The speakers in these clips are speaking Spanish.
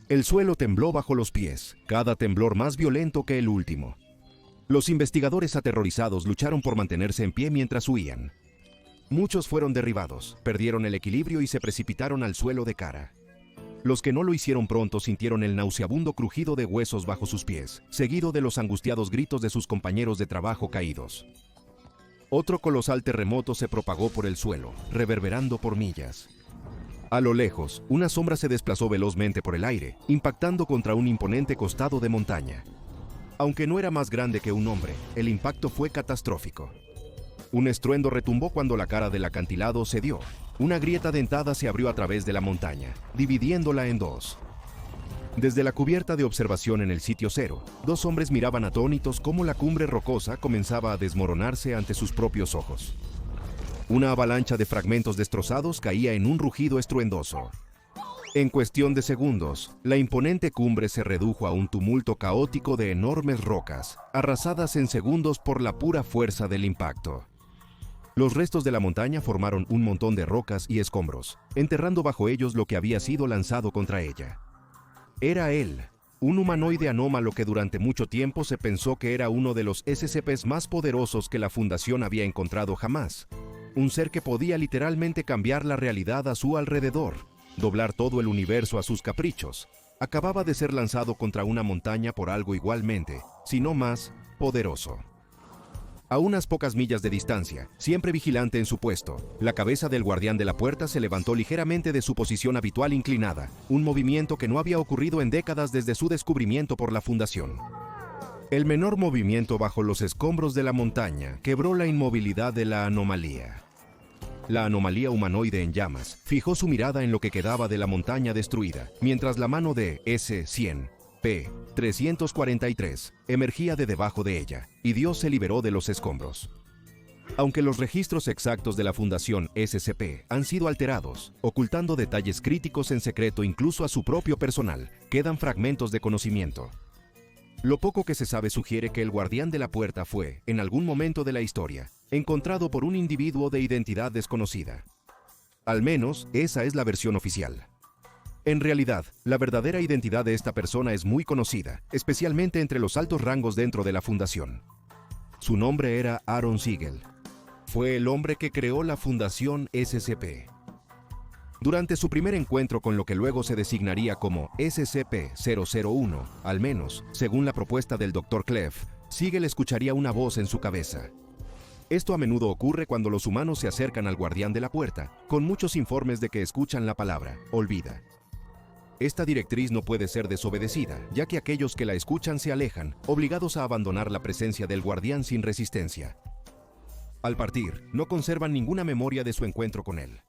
El suelo tembló bajo los pies, cada temblor más violento que el último. Los investigadores aterrorizados lucharon por mantenerse en pie mientras huían. Muchos fueron derribados, perdieron el equilibrio y se precipitaron al suelo de cara. Los que no lo hicieron pronto sintieron el nauseabundo crujido de huesos bajo sus pies, seguido de los angustiados gritos de sus compañeros de trabajo caídos. Otro colosal terremoto se propagó por el suelo, reverberando por millas. A lo lejos, una sombra se desplazó velozmente por el aire, impactando contra un imponente costado de montaña. Aunque no era más grande que un hombre, el impacto fue catastrófico. Un estruendo retumbó cuando la cara del acantilado cedió. Una grieta dentada se abrió a través de la montaña, dividiéndola en dos. Desde la cubierta de observación en el sitio cero, dos hombres miraban atónitos cómo la cumbre rocosa comenzaba a desmoronarse ante sus propios ojos. Una avalancha de fragmentos destrozados caía en un rugido estruendoso. En cuestión de segundos, la imponente cumbre se redujo a un tumulto caótico de enormes rocas, arrasadas en segundos por la pura fuerza del impacto. Los restos de la montaña formaron un montón de rocas y escombros, enterrando bajo ellos lo que había sido lanzado contra ella. Era él, un humanoide anómalo que durante mucho tiempo se pensó que era uno de los SCPs más poderosos que la Fundación había encontrado jamás. Un ser que podía literalmente cambiar la realidad a su alrededor, doblar todo el universo a sus caprichos. Acababa de ser lanzado contra una montaña por algo igualmente, si no más, poderoso. A unas pocas millas de distancia, siempre vigilante en su puesto, la cabeza del guardián de la puerta se levantó ligeramente de su posición habitual inclinada, un movimiento que no había ocurrido en décadas desde su descubrimiento por la Fundación. El menor movimiento bajo los escombros de la montaña quebró la inmovilidad de la anomalía. La anomalía humanoide en llamas fijó su mirada en lo que quedaba de la montaña destruida, mientras la mano de S-100, P-343, emergía de debajo de ella, y Dios se liberó de los escombros. Aunque los registros exactos de la Fundación SCP han sido alterados, ocultando detalles críticos en secreto incluso a su propio personal, quedan fragmentos de conocimiento. Lo poco que se sabe sugiere que el guardián de la puerta fue, en algún momento de la historia, encontrado por un individuo de identidad desconocida. Al menos, esa es la versión oficial. En realidad, la verdadera identidad de esta persona es muy conocida, especialmente entre los altos rangos dentro de la Fundación. Su nombre era Aaron Siegel. Fue el hombre que creó la Fundación SCP. Durante su primer encuentro con lo que luego se designaría como SCP-001, al menos, según la propuesta del Dr. Clef, Siegel escucharía una voz en su cabeza. Esto a menudo ocurre cuando los humanos se acercan al guardián de la puerta, con muchos informes de que escuchan la palabra, olvida. Esta directriz no puede ser desobedecida, ya que aquellos que la escuchan se alejan, obligados a abandonar la presencia del guardián sin resistencia. Al partir, no conservan ninguna memoria de su encuentro con él.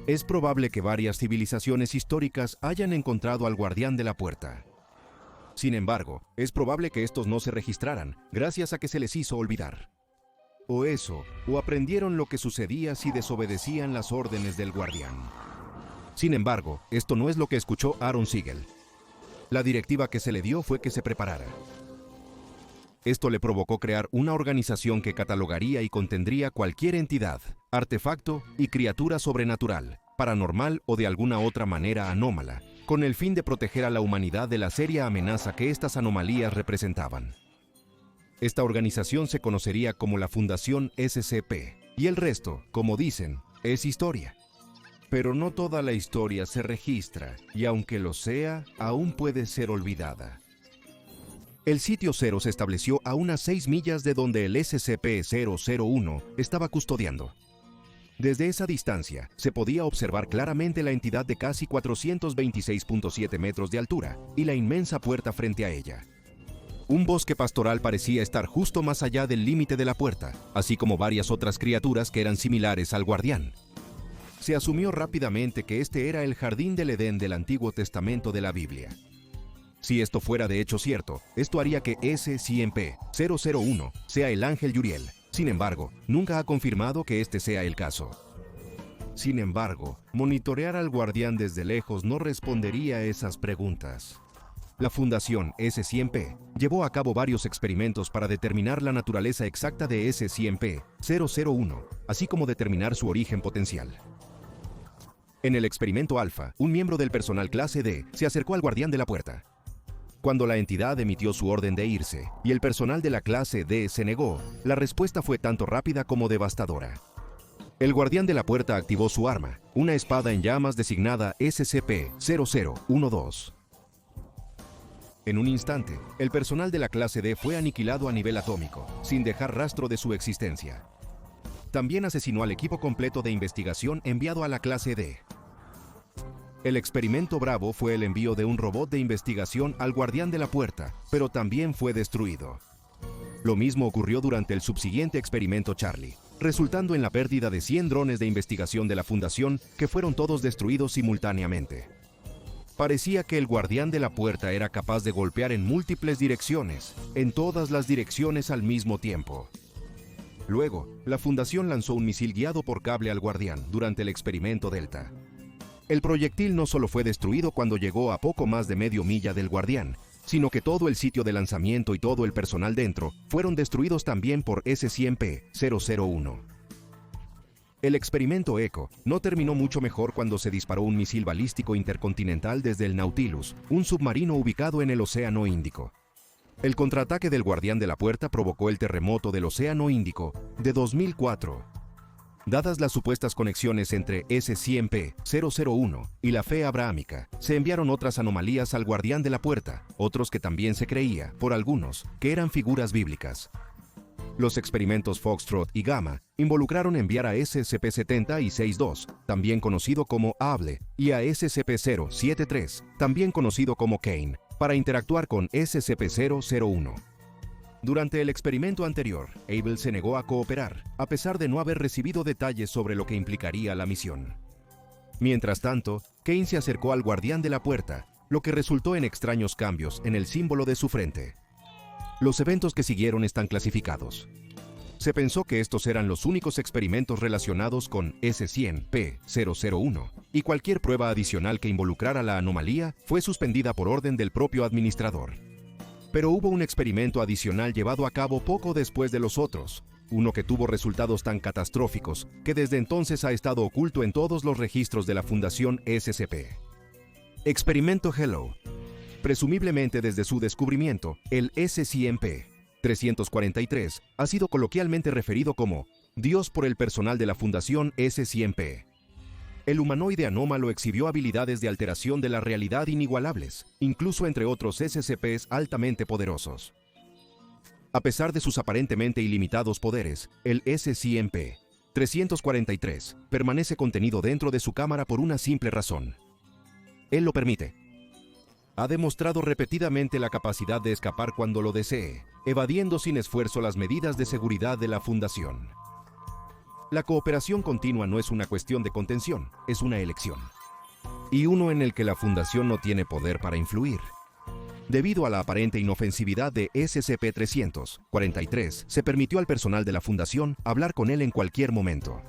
Es probable que varias civilizaciones históricas hayan encontrado al guardián de la puerta. Sin embargo, es probable que estos no se registraran, gracias a que se les hizo olvidar. O aprendieron lo que sucedía si desobedecían las órdenes del guardián. Sin embargo, esto no es lo que escuchó Aaron Siegel. La directiva que se le dio fue que se preparara. Esto le provocó crear una organización que catalogaría y contendría cualquier entidad, artefacto y criatura sobrenatural, paranormal o de alguna otra manera anómala, con el fin de proteger a la humanidad de la seria amenaza que estas anomalías representaban. Esta organización se conocería como la Fundación SCP, y el resto, como dicen, es historia. Pero no toda la historia se registra, y aunque lo sea, aún puede ser olvidada. El sitio cero se estableció a unas 6 millas de donde el SCP-001 estaba custodiando. Desde esa distancia, se podía observar claramente la entidad de casi 426.7 metros de altura y la inmensa puerta frente a ella. Un bosque pastoral parecía estar justo más allá del límite de la puerta, así como varias otras criaturas que eran similares al guardián. Se asumió rápidamente que este era el jardín del Edén del Antiguo Testamento de la Biblia. Si esto fuera de hecho cierto, esto haría que SCP-001 sea el ángel Uriel. Sin embargo, nunca ha confirmado que este sea el caso. Sin embargo, monitorear al guardián desde lejos no respondería a esas preguntas. La Fundación S-100P llevó a cabo varios experimentos para determinar la naturaleza exacta de SCP-001, así como determinar su origen potencial. En el experimento Alpha, un miembro del personal clase D se acercó al guardián de la puerta. Cuando la entidad emitió su orden de irse y el personal de la clase D se negó, la respuesta fue tanto rápida como devastadora. El guardián de la puerta activó su arma, una espada en llamas designada SCP-0012. En un instante, el personal de la clase D fue aniquilado a nivel atómico, sin dejar rastro de su existencia. También asesinó al equipo completo de investigación enviado a la clase D. El experimento Bravo fue el envío de un robot de investigación al guardián de la puerta, pero también fue destruido. Lo mismo ocurrió durante el subsiguiente experimento Charlie, resultando en la pérdida de 100 drones de investigación de la Fundación que fueron todos destruidos simultáneamente. Parecía que el guardián de la puerta era capaz de golpear en múltiples direcciones, en todas las direcciones al mismo tiempo. Luego, la Fundación lanzó un misil guiado por cable al guardián durante el experimento Delta. El proyectil no solo fue destruido cuando llegó a poco más de medio milla del guardián, sino que todo el sitio de lanzamiento y todo el personal dentro fueron destruidos también por SCP-001. El experimento Echo no terminó mucho mejor cuando se disparó un misil balístico intercontinental desde el Nautilus, un submarino ubicado en el Océano Índico. El contraataque del guardián de la puerta provocó el terremoto del Océano Índico de 2004. Dadas las supuestas conexiones entre SCP-001 y la fe abrahámica, se enviaron otras anomalías al guardián de la puerta, otros que también se creía, por algunos, que eran figuras bíblicas. Los experimentos Foxtrot y Gamma involucraron enviar a SCP-70 y 62, también conocido como Able, y a SCP-073, también conocido como Kane, para interactuar con SCP-001. Durante el experimento anterior, Able se negó a cooperar, a pesar de no haber recibido detalles sobre lo que implicaría la misión. Mientras tanto, Kane se acercó al guardián de la puerta, lo que resultó en extraños cambios en el símbolo de su frente. Los eventos que siguieron están clasificados. Se pensó que estos eran los únicos experimentos relacionados con S100P001, y cualquier prueba adicional que involucrara la anomalía fue suspendida por orden del propio administrador. Pero hubo un experimento adicional llevado a cabo poco después de los otros, uno que tuvo resultados tan catastróficos que desde entonces ha estado oculto en todos los registros de la Fundación SCP. Experimento Hello. Presumiblemente desde su descubrimiento, el SCP-343 ha sido coloquialmente referido como Dios por el personal de la Fundación SCP. El humanoide anómalo exhibió habilidades de alteración de la realidad inigualables, incluso entre otros SCPs altamente poderosos. A pesar de sus aparentemente ilimitados poderes, el SCP-343 permanece contenido dentro de su cámara por una simple razón. Él lo permite. Ha demostrado repetidamente la capacidad de escapar cuando lo desee, evadiendo sin esfuerzo las medidas de seguridad de la Fundación. La cooperación continua no es una cuestión de contención, es una elección. Y uno en el que la Fundación no tiene poder para influir. Debido a la aparente inofensividad de SCP-343, se permitió al personal de la Fundación hablar con él en cualquier momento.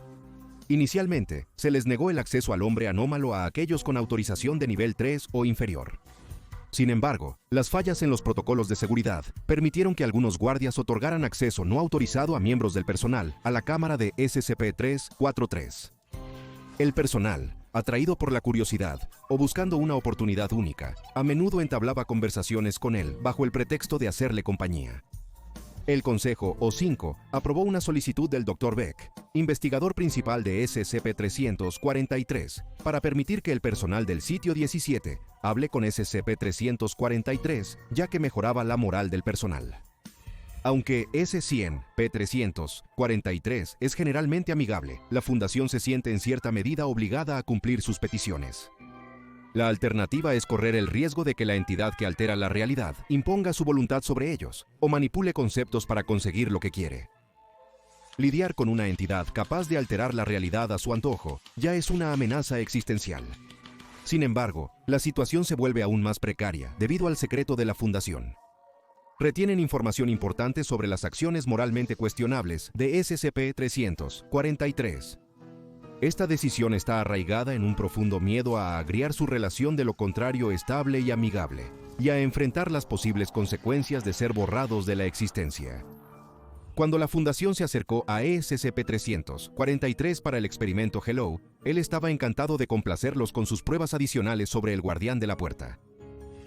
Inicialmente, se les negó el acceso al hombre anómalo a aquellos con autorización de nivel 3 o inferior. Sin embargo, las fallas en los protocolos de seguridad permitieron que algunos guardias otorgaran acceso no autorizado a miembros del personal a la cámara de SCP-343. El personal, atraído por la curiosidad o buscando una oportunidad única, a menudo entablaba conversaciones con él bajo el pretexto de hacerle compañía. El Consejo O5 aprobó una solicitud del Dr. Beck, investigador principal de SCP-343, para permitir que el personal del Sitio 17 hable con SCP-343, ya que mejoraba la moral del personal. Aunque SCP-343 es generalmente amigable, la Fundación se siente en cierta medida obligada a cumplir sus peticiones. La alternativa es correr el riesgo de que la entidad que altera la realidad imponga su voluntad sobre ellos o manipule conceptos para conseguir lo que quiere. Lidiar con una entidad capaz de alterar la realidad a su antojo ya es una amenaza existencial. Sin embargo, la situación se vuelve aún más precaria debido al secreto de la Fundación. Retienen información importante sobre las acciones moralmente cuestionables de SCP-343. Esta decisión está arraigada en un profundo miedo a agriar su relación de lo contrario estable y amigable, y a enfrentar las posibles consecuencias de ser borrados de la existencia. Cuando la Fundación se acercó a SCP-343 para el experimento Hello, Él estaba encantado de complacerlos con sus pruebas adicionales sobre el guardián de la puerta.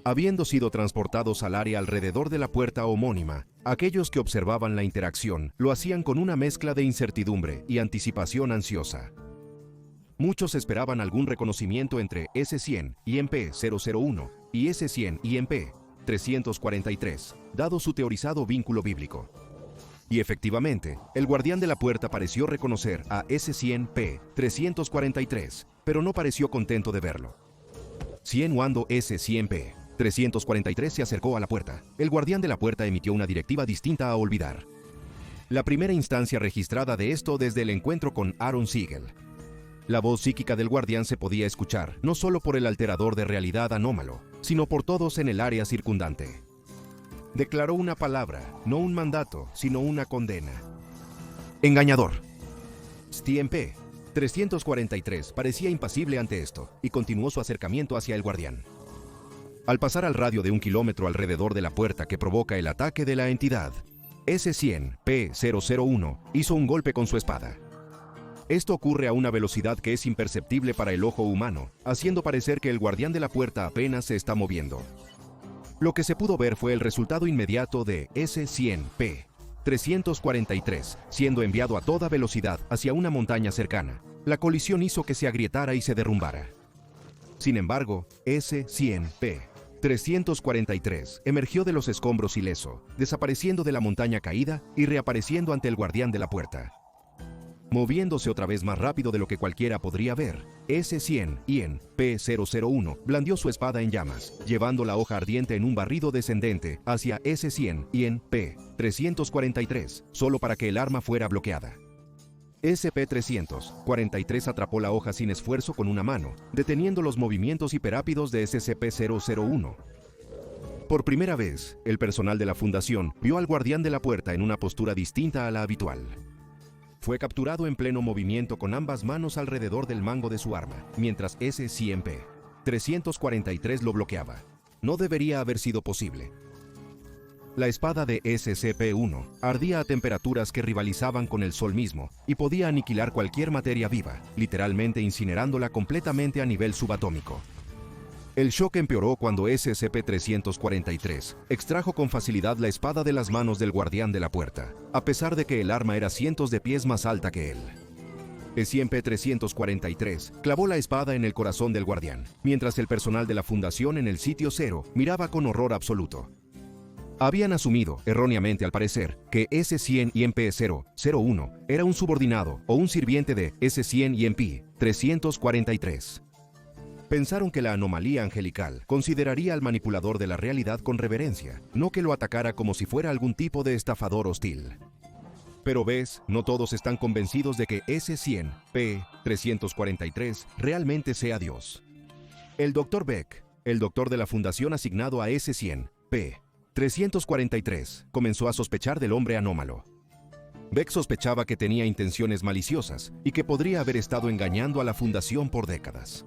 Habiendo sido transportados al área alrededor de la puerta homónima, aquellos que observaban la interacción lo hacían con una mezcla de incertidumbre y anticipación ansiosa. Muchos esperaban algún reconocimiento entre S100 IMP-001 y S100 IMP-343, dado su teorizado vínculo bíblico. Y efectivamente, el guardián de la puerta pareció reconocer a S100P-343, pero no pareció contento de verlo. Cuando S100P-343 se acercó a la puerta, el guardián de la puerta emitió una directiva distinta a olvidar. La primera instancia registrada de esto desde el encuentro con Aaron Siegel. La voz psíquica del guardián se podía escuchar, no solo por el alterador de realidad anómalo, sino por todos en el área circundante. Declaró una palabra, no un mandato, sino una condena. Engañador. STMP-343 parecía impasible ante esto y continuó su acercamiento hacia el guardián. Al pasar al radio de 1 kilómetro alrededor de la puerta que provoca el ataque de la entidad, S100P001 hizo un golpe con su espada. Esto ocurre a una velocidad que es imperceptible para el ojo humano, haciendo parecer que el guardián de la puerta apenas se está moviendo. Lo que se pudo ver fue el resultado inmediato de S100P-343 siendo enviado a toda velocidad hacia una montaña cercana. La colisión hizo que se agrietara y se derrumbara. Sin embargo, S100P-343 emergió de los escombros ileso, desapareciendo de la montaña caída y reapareciendo ante el guardián de la puerta. Moviéndose otra vez más rápido de lo que cualquiera podría ver, S100-IN-P001 blandió su espada en llamas, llevando la hoja ardiente en un barrido descendente hacia S100-IN-P343, solo para que el arma fuera bloqueada. SCP-343 atrapó la hoja sin esfuerzo con una mano, deteniendo los movimientos hiperrápidos de SCP-001. Por primera vez, el personal de la Fundación vio al guardián de la puerta en una postura distinta a la habitual. Fue capturado en pleno movimiento con ambas manos alrededor del mango de su arma, mientras SCP-343 lo bloqueaba. No debería haber sido posible. La espada de SCP-1 ardía a temperaturas que rivalizaban con el sol mismo y podía aniquilar cualquier materia viva, literalmente incinerándola completamente a nivel subatómico. El shock empeoró cuando SCP-343 extrajo con facilidad la espada de las manos del guardián de la puerta, a pesar de que el arma era cientos de pies más alta que él. SCP-343 clavó la espada en el corazón del guardián, mientras el personal de la Fundación en el sitio 0 miraba con horror absoluto. Habían asumido, erróneamente al parecer, que S100-IMP-001 era un subordinado o un sirviente de S100-IMP-343. Pensaron que la anomalía angelical consideraría al manipulador de la realidad con reverencia, no que lo atacara como si fuera algún tipo de estafador hostil. Pero ves, no todos están convencidos de que S100-P-343 realmente sea Dios. El Dr. Beck, el doctor de la Fundación asignado a S100-P-343, comenzó a sospechar del hombre anómalo. Beck sospechaba que tenía intenciones maliciosas y que podría haber estado engañando a la Fundación por décadas.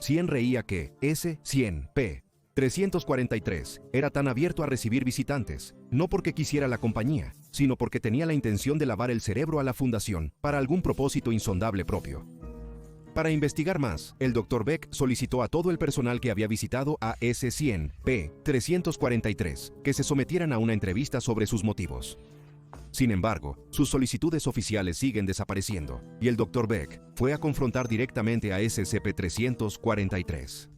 Cien reía que S100P-343 era tan abierto a recibir visitantes, no porque quisiera la compañía, sino porque tenía la intención de lavar el cerebro a la Fundación para algún propósito insondable propio. Para investigar más, el Dr. Beck solicitó a todo el personal que había visitado a S100P-343 que se sometieran a una entrevista sobre sus motivos. Sin embargo, sus solicitudes oficiales siguen desapareciendo, y el Dr. Beck fue a confrontar directamente a SCP-343.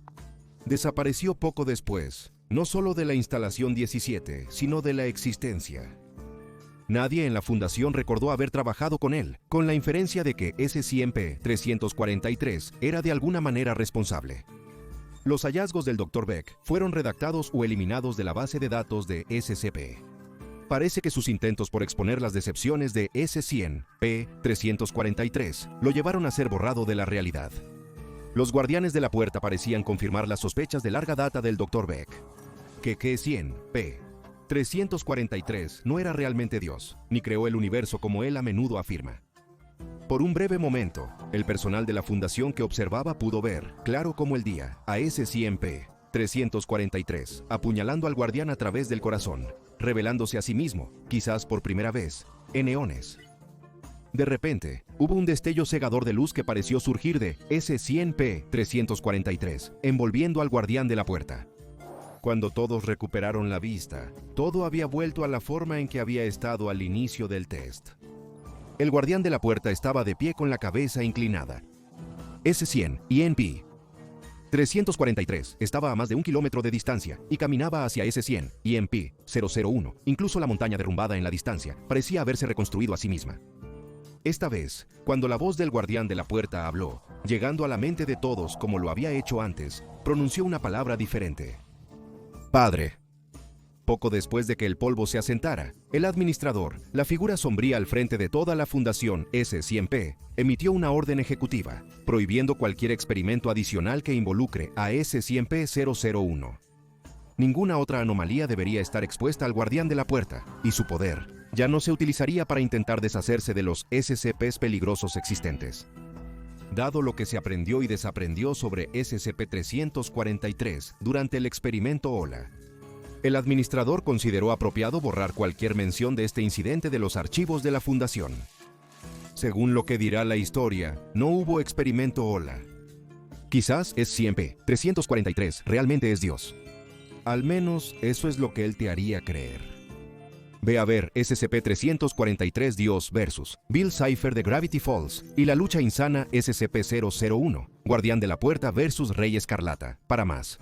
Desapareció poco después, no solo de la instalación 17, sino de la existencia. Nadie en la Fundación recordó haber trabajado con él, con la inferencia de que SCP-343 era de alguna manera responsable. Los hallazgos del Dr. Beck fueron redactados o eliminados de la base de datos de SCP. Parece que sus intentos por exponer las decepciones de S100-P-343 lo llevaron a ser borrado de la realidad. Los guardianes de la puerta parecían confirmar las sospechas de larga data del Dr. Beck, que S100-P-343 no era realmente Dios, ni creó el universo como él a menudo afirma. Por un breve momento, el personal de la Fundación que observaba pudo ver, claro como el día, a S100P-343 apuñalando al guardián a través del corazón, revelándose a sí mismo, quizás por primera vez, en eones. De repente, hubo un destello cegador de luz que pareció surgir de SCP-343, envolviendo al guardián de la puerta. Cuando todos recuperaron la vista, todo había vuelto a la forma en que había estado al inicio del test. El guardián de la puerta estaba de pie con la cabeza inclinada. S-100 ENP 343 estaba a más de 1 kilómetro de distancia y caminaba hacia S-100 ENP 001. Incluso la montaña derrumbada en la distancia parecía haberse reconstruido a sí misma. Esta vez, cuando la voz del guardián de la puerta habló, llegando a la mente de todos como lo había hecho antes, pronunció una palabra diferente. Padre. Poco después de que el polvo se asentara, el administrador, la figura sombría al frente de toda la Fundación S-100P, emitió una orden ejecutiva, prohibiendo cualquier experimento adicional que involucre a S-100P-001. Ninguna otra anomalía debería estar expuesta al guardián de la puerta, y su poder ya no se utilizaría para intentar deshacerse de los SCPs peligrosos existentes. Dado lo que se aprendió y desaprendió sobre SCP-343 durante el experimento OLA, el administrador consideró apropiado borrar cualquier mención de este incidente de los archivos de la Fundación. Según lo que dirá la historia, no hubo experimento OLA. Quizás SCP-343 realmente es Dios. Al menos eso es lo que él te haría creer. Ve a ver SCP-343 Dios vs. Bill Cipher de Gravity Falls y la lucha insana SCP-001, Guardián de la Puerta vs. Rey Escarlata, para más.